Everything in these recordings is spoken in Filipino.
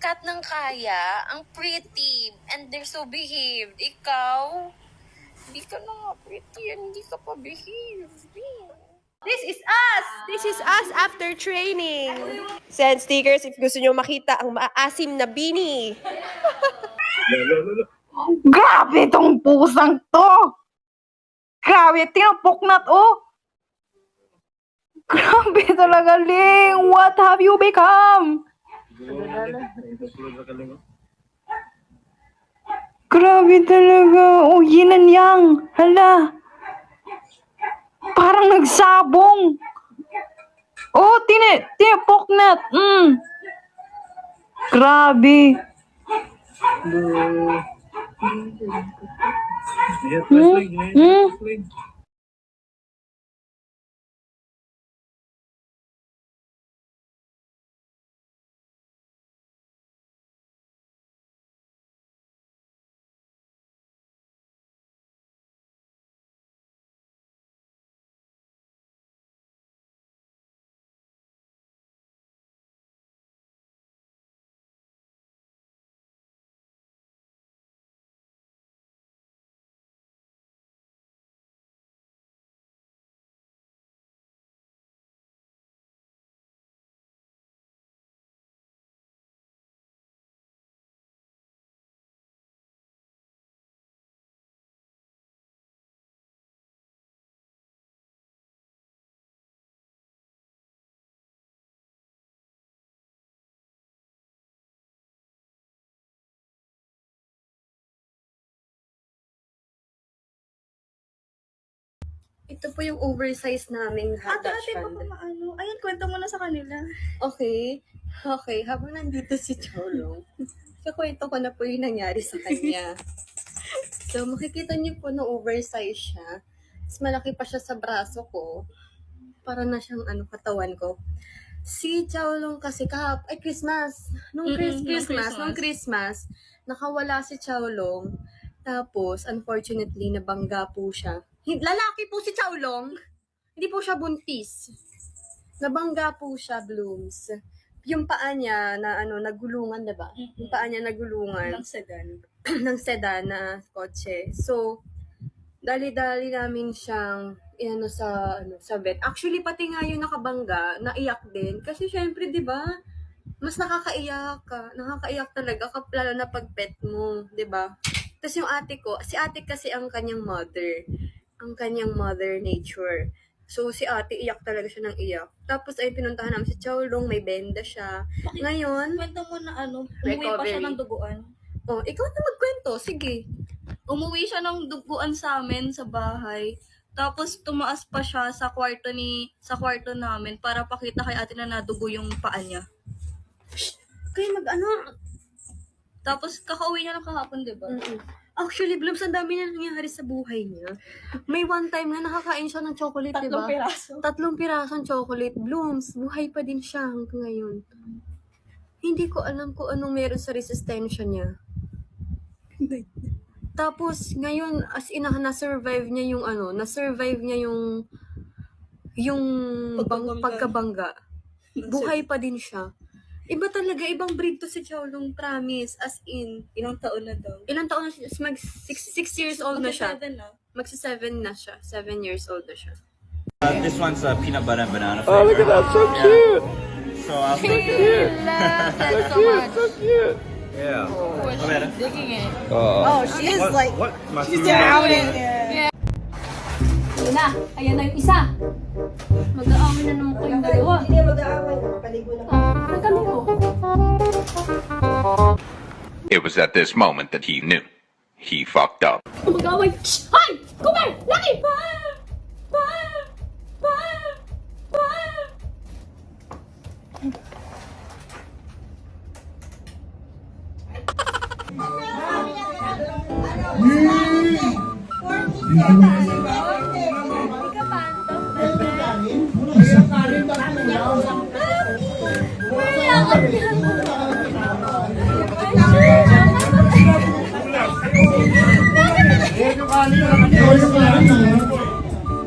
lahat ng kaya, ang pretty, and they're so behaved. Ikaw, hindi ka na nga pretty, and hindi ka pa behaved. This is us! This is us after training. Send stickers if gusto nyo makita ang maasim na bini. Grabe tong pusang to! Grabe, tinapoknat oh! Grabe talaga, Ling! What have you become? Grabe talaga. Oh, yin and yang. Hala. Parang nagsabong. Oh, tinapoknat. Grabe. Ito po yung oversized naming Ate, baka maano. Ayan, kwento mo na sa kanila. Okay. Okay, habang nandito si Cholo, kakwento ko na po yung nangyari sa kanya. So, makikita niyo po na oversized siya. Mas malaki pa siya sa braso ko. Para na siyang katawan ko. Si Chowlong kasi Christmas. Nung Christmas, nakawala si Chowlong. Tapos, unfortunately, nabangga po siya. Lalaki po si Chowlong. Hindi po siya buntis. Nabangga po siya, Blooms. Yung paa niya na nagulungan, diba? Yung paa niya nagulungan. Ng sedan. ng sedan na kotse. So, dali-dali namin siyang sa vet. Actually, pati nga yung nakabangga, naiyak din. Kasi syempre, di ba, mas nakakaiyak ka. Nakakaiyak talaga, lalo na pag pet mo, di ba? Tapos yung ate ko, si ate kasi ang kanyang mother. Ang kanyang mother nature. So, si ate, iyak talaga siya ng iyak. Tapos, ay pinuntahan namin si Chowlong, may benda siya. Ngayon, Kwento mo na umuwi pa siya ng duguan. oh, ikaw na magkwento, sige. Umuwi siya ng duguan sa amin sa bahay. Tapos tumaas pa siya sa kwarto namin para pakita kay ate na nadugo yung paa niya. Kayo Tapos kakauwi niya ng kahapon, 'di ba? Actually, Blooms, ang dami na nangyari sa buhay niya. May one time na nakakain siya ng chocolate, di ba? 3 piraso. 3 pirasong chocolate. Blooms, buhay pa din siya hanggang ngayon. Hindi ko alam kung anong meron sa resistensya niya. Tapos, ngayon, as in, na-survive niya yung pagkabangga. Buhay pa din siya. Iba talaga, ibang breed to si Chowlong, promise. As in, Ilang taon na daw? ilang taon na siya? Six years old na siya. Magsa-7 na. Magsa-7 na siya. 7 years old na siya. This one's peanut butter and banana Oh, look at that, so cute! So I'll So cute! So cute, so cute! Yeah. Digging it. Oh, she is What? she's down in there. Ayan na, ayan na yung isa. Mag-aaway na naman kayong dalawa. Hindi mag-aaway. Nakapaligo lang. Nagkaligo. It was at this moment that he knew. He fucked up. Mag-aaway. Shh! Hoy! Come here! Laki! Pa! Pa! Pa! Pa!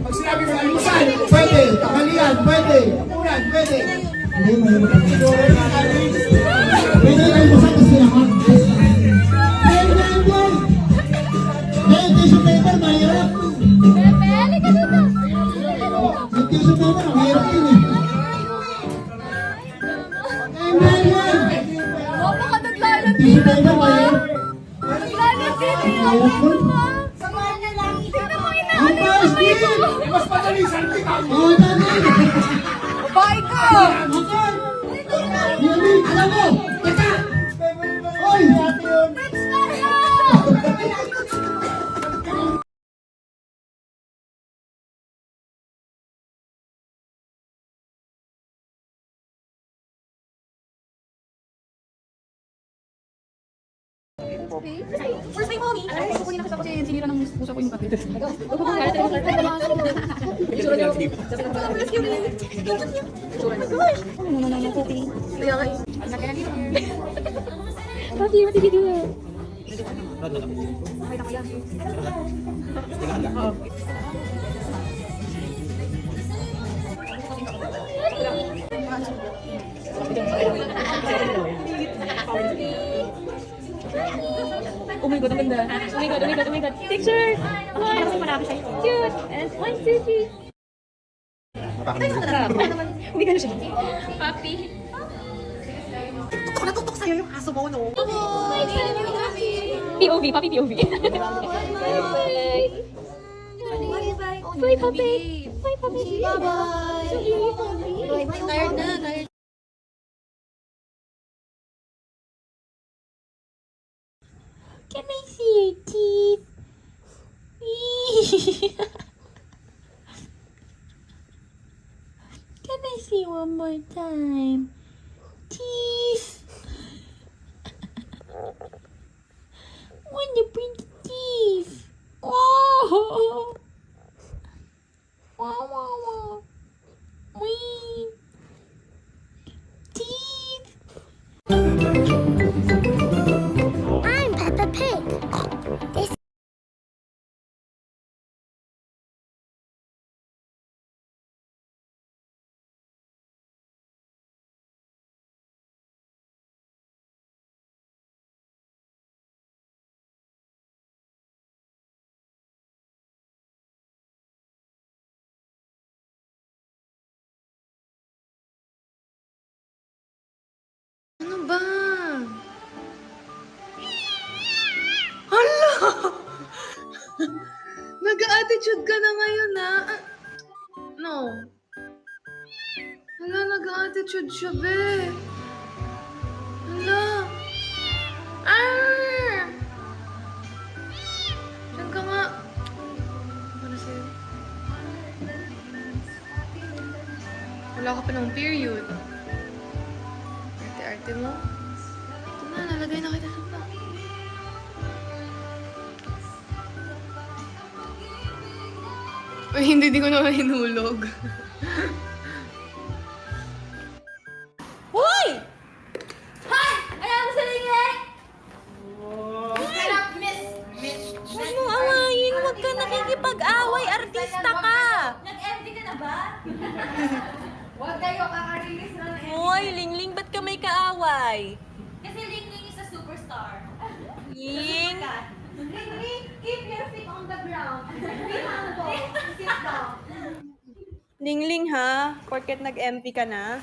Pag sinabi mo alimusan, pwede. Tanghalian, pwede. Ulan, pwede. Pwede alimusan tenga ko eh. Samahan na lang. Tignan mo Ang plastic! Mas madali, salpik ako! Oo, tama! Bye ka! Yumi, alam mo! Teka! Oy! First time, mommy. Ay, kukunin na kita kasi sinira ng puso ko yung papel. Papi, what did you do? Oh my god, ang ganda. Oh my god, oh my god, oh my god. Picture! Ay, ako marami sa'yo. Cute! And 1, 2, 3. Ay, sarap. Hindi ka na siya. Papi. Natutok sa'yo yung aso mo, no? POV, papi POV. Bye! Bye, papi! Bye, papi! Bye-bye! Tired na, tired. Can I see your teeth? Can I see one more time? Teeth. When you bring the teeth. Wow. Wow, wow, wow. Wee. Teeth. I'm Peppa Pig. This Ano ba? Hala! Nag-attitude ka na ngayon, ha? No. Hala, nag-attitude siya, be. Hala. Ah! Diyan ka nga. Ano sa'yo? Wala ka pa ng period. Arte-arte mo. Ito na, nalagay na kita sa bag. Ay, hindi ko naman hinulog. Hoy! Hi! Alam mo sa lingling? Huwag mong awayin. Huwag ka nakikipag-away. Artista ka. Nag-MD ka na ba? Huwag kayo kakarilis na ng Hoy, Lingling, ba't ka may kaaway? Kasi Lingling is a superstar. Ling? Lingling, keep your feet on the ground. Be humble. Sit down. Lingling ha, porket nag-MP ka na.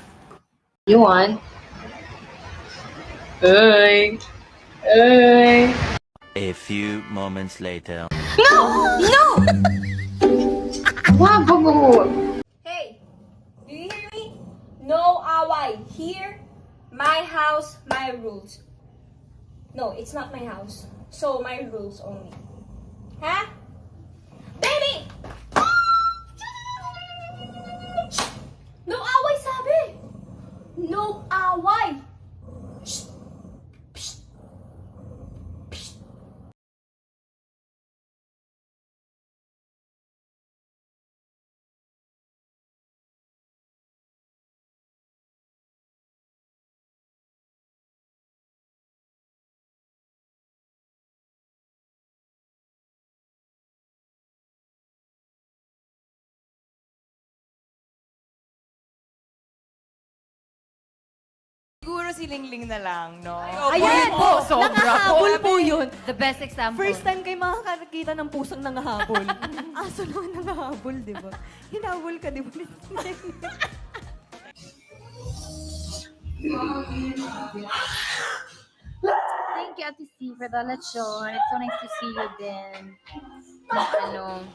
You want? Ay. Ay. A few moments later. Wag, wag, wag. Hey, do you hear me? No away. Here, my house, my rules. No, it's not my house. So, my rules only. Ha? Baby! No away, sabi! No away! Siguro si Lingling na lang, no? Ayan po, nangahabol po yun. The best example. First time kayo makakakita ng pusang nangahabol. Aso naman nangahabol, di ba? Hinabol ka, di ba? Thank Ate C, for the lechon. It's so nice to see you din. Ano?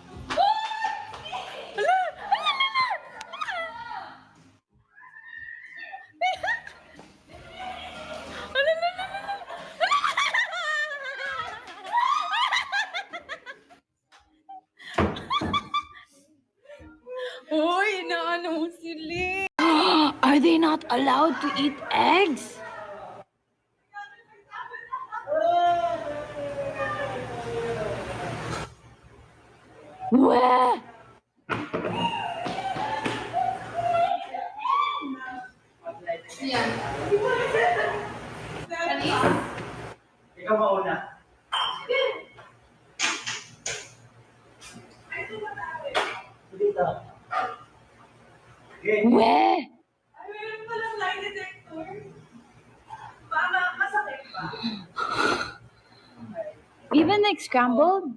Uy, inaano mo sila. Are they not allowed to eat eggs? Weh! Ikaw mauna. Dito. Okay. Weh! Even like scrambled?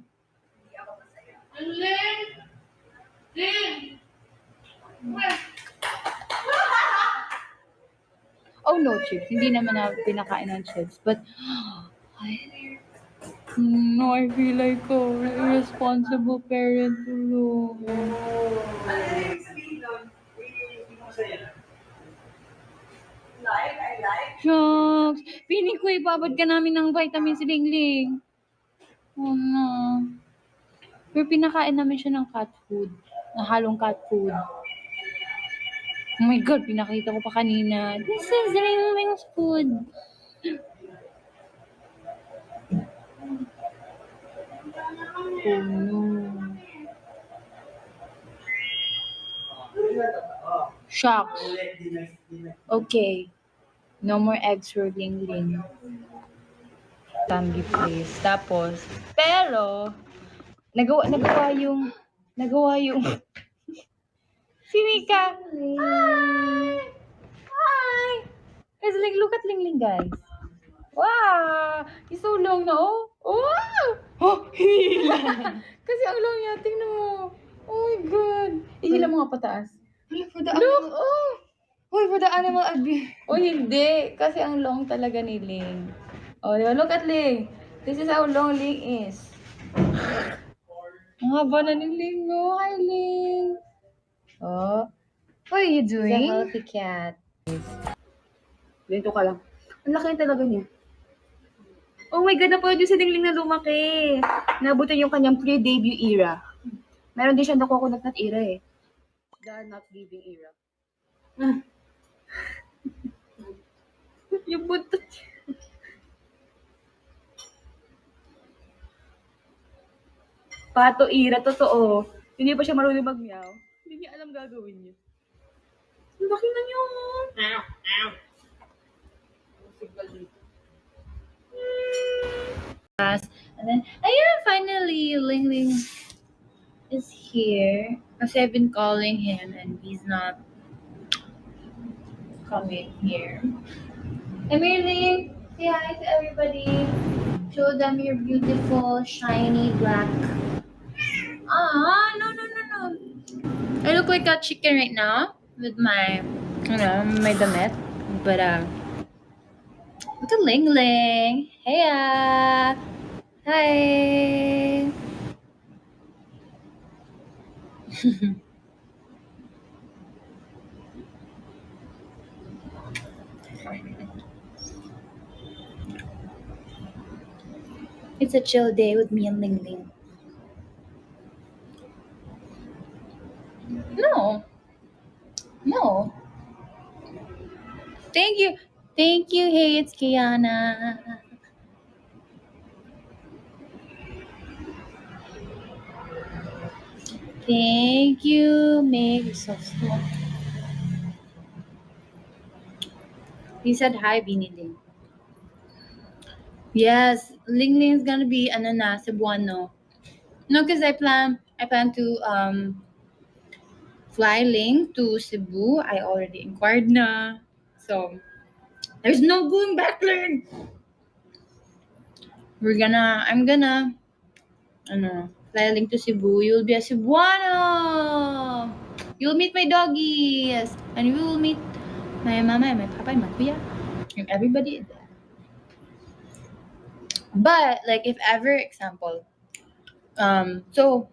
Oh no, chips. Hindi naman na pinakain ng chips. But, no, I feel like a irresponsible parent alone. Shucks. Feeling ko ibabad ka namin ng vitamin si Lingling. Oh no. Pero pinakain namin siya ng cat food. Na halong cat food. Oh my God, pinakita ko pa kanina. This is Lingling's food. Oh no. Shocks. Okay. No more eggs for Lingling. Tangi please. Tapos, pero, nagawa yung si Mika. Hi! Hi! Guys, like, look at Lingling, guys. Wow! He's so long na, oh. Wow! Oh, hila. Kasi ang long niya, tingnan mo. Oh my God. Ihila mo nga pataas. Look, oh! Hoy, for the animal abuse. Oh, hindi. Kasi ang long talaga ni Ling. Oh, diba? Look at Ling. This is how long Ling is. Ang haba na ni Ling, no? Hi, Ling. Oh. What are you doing? He's a healthy cat. Dito ka lang. Ang laki talaga niya. Oh my God, napanood yung si Lingling na lumaki. Nabutan yung kanyang pre-debut era. Meron din siya nakukunat na era eh. The not giving era. Yung buntot. Pato era, totoo. Hindi pa siya marunong mag-meow. Hindi niya alam gagawin niya. Ang laki na niyo. And then, ayun, finally, Lingling is here. Kasi I've been calling him and he's not coming here. Come here, Ling. Say hi to everybody. Show them your beautiful, shiny black. No. I look like a chicken right now with my, my damit. But, look at Ling Ling. Hey, hi. It's a chill day with me and Ling Ling. No. Thank you. Hey, it's Kiana. Thank you, Meg. You're so smart. He said hi, Beanie Ling. Yes, Ling Ling's gonna be Cebuano. No, because I plan to fly Ling to Cebu. I already inquired na. So there's no going back, Ling. I'm gonna fly Ling to Cebu. You'll be a Cebuano. You'll meet my doggies. And you will meet my mama and my papa and my kuya. And everybody there. But like if ever example, so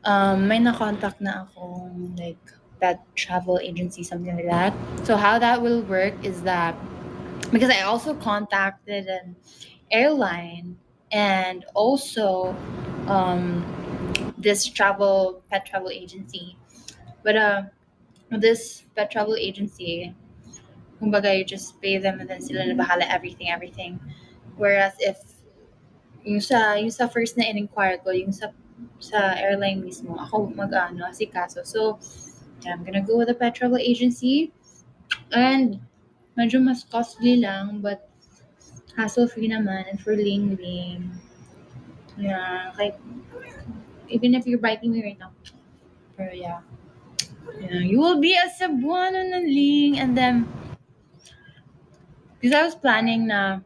may na-contact na akong like that travel agency, something like that. So how that will work is that because I also contacted an airline and also this pet travel agency. But this pet travel agency, kumbaga you just pay them and then sila na bahala everything. Whereas if yung sa first na in-inquire ko, yung sa airline mismo, ako asikaso. So, yeah, I'm gonna go with the pet travel agency. And medyo mas costly lang, but hassle-free naman. And for Ling Ling, yeah, like, even if you're biting me right now, pero yeah, you will be a Cebuano na Ling. And then, because I was planning na,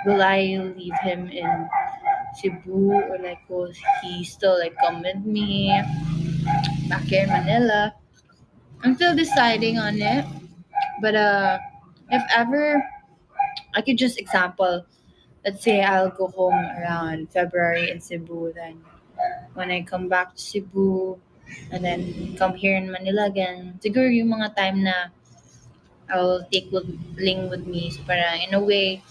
will I leave him in Cebu or like will he still like come with me back here in Manila? I'm still deciding on it. But if ever I could just example, let's say I'll go home around February in Cebu, then when I come back to Cebu and then come here in Manila again, siguro yung mga time na I'll take Ling with me. So para in a way,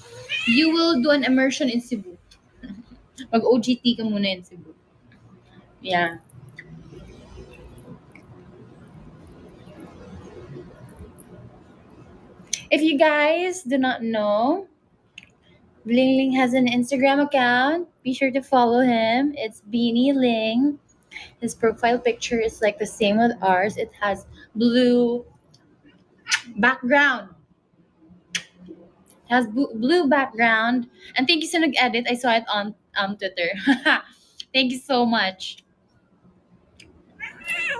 you will do an immersion in Cebu. Mag-OGT ka muna in Cebu. Yeah. If you guys do not know, Ling Ling has an Instagram account. Be sure to follow him. It's Beanie Ling. His profile picture is like the same with ours. It has blue background. It has blue background. And thank you sa nag-edit. I saw it on Twitter. Thank you so much.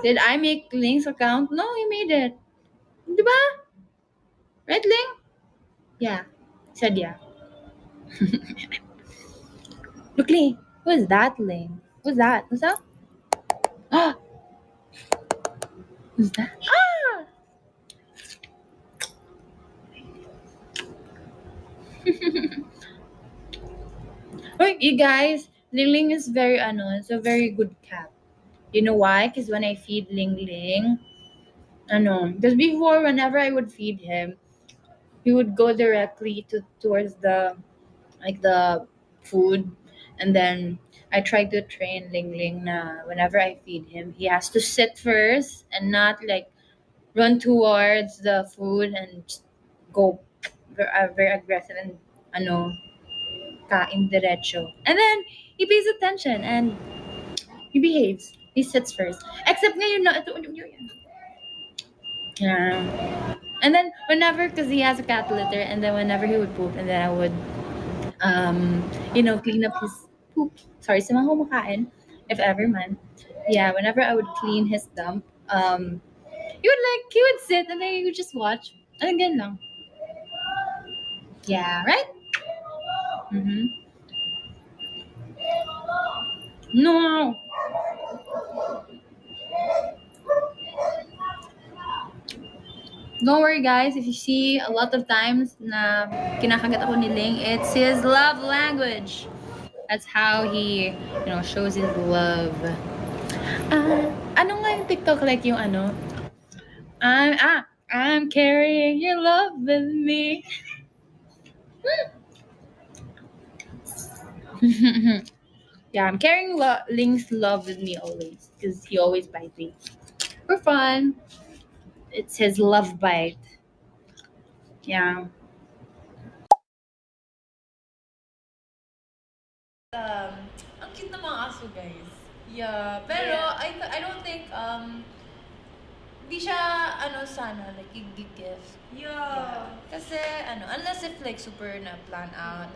Did I make Ling's account? No, he made it. Diba? Right, Ling? Yeah. Said yeah. Look, Ling. Who is that, Ling? Who's that? Who's that? Ah! Who's that? Ah! Wait, you guys, Ling Ling is it's a very good cat. You know why? Because when I feed Ling Ling, because before, whenever I would feed him, he would go directly towards the food, and then I try to train Ling Ling na whenever I feed him, he has to sit first and not like run towards the food and just go very aggressive and kain diretso. And then he pays attention and he behaves. He sits first. Except ngayon na ito. Yeah. And then whenever, because he has a cat litter, and then whenever he would poop, and then I would clean up his poop. Sorry sa mga kumakain, if ever man. Yeah, whenever I would clean his dump, he would sit and then he would just watch. And again lang. Yeah, right? Mm-hmm. No. Don't worry, guys. If you see a lot of times na kinakagat ako ni Ling, it's his love language. That's how he, shows his love. Ano nga yung TikTok like yung I'm carrying your love with me. Yeah, I'm carrying Ling's love with me always because he always bites me. For fun. It's his love bite. Yeah. Ang cute ng mga aso, guys. Yeah, pero I don't think hindi siya sana like gift. Yeah. Kasi unless if like super na plan out.